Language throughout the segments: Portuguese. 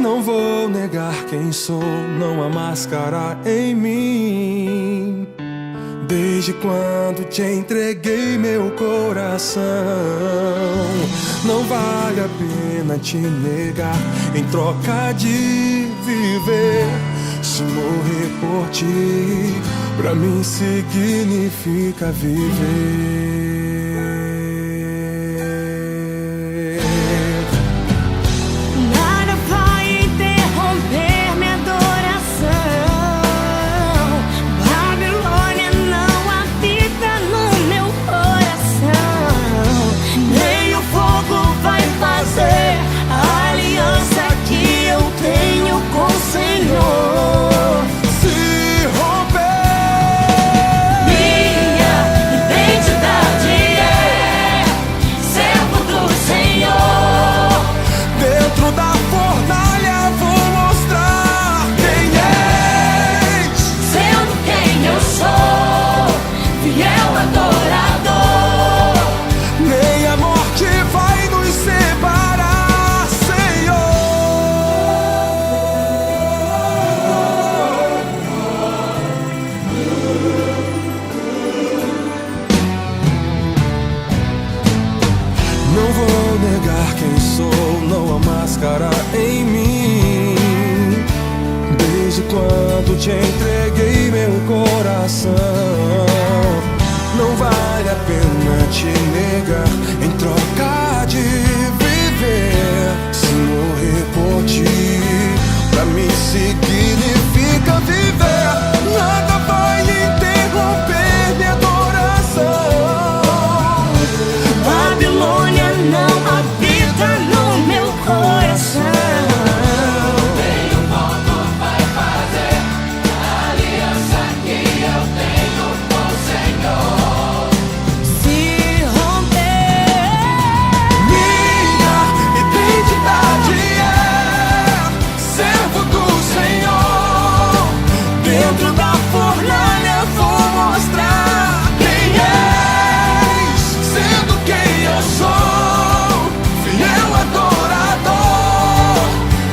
Não vou negar quem sou, não há máscara em mim. Desde quando te entreguei meu coração, não vale a pena te negar em troca de viver. Se morrer por ti, pra mim significa viver. Não vou negar quem sou, não há máscara em mim. Desde quando te entreguei meu coração, não vale a pena te negar em troca de viver. Se morrer por ti, pra mim significa viver. Nada vai interromper minha adoração. Babilônia não habita no meu coração. Nenhum morto vai fazer a aliança que eu tenho com o Senhor. Se romper, Minha identidade é servo do Senhor. Dentro da fornalha vou mostrar quem és, sendo quem eu sou, fiel adorador.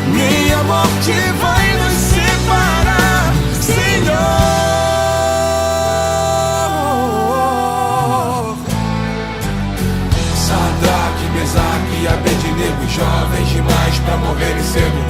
Minha morte vai nos separar, Senhor. Sadraque, Mesaque e Abednego, jovens demais pra morrerem cedo,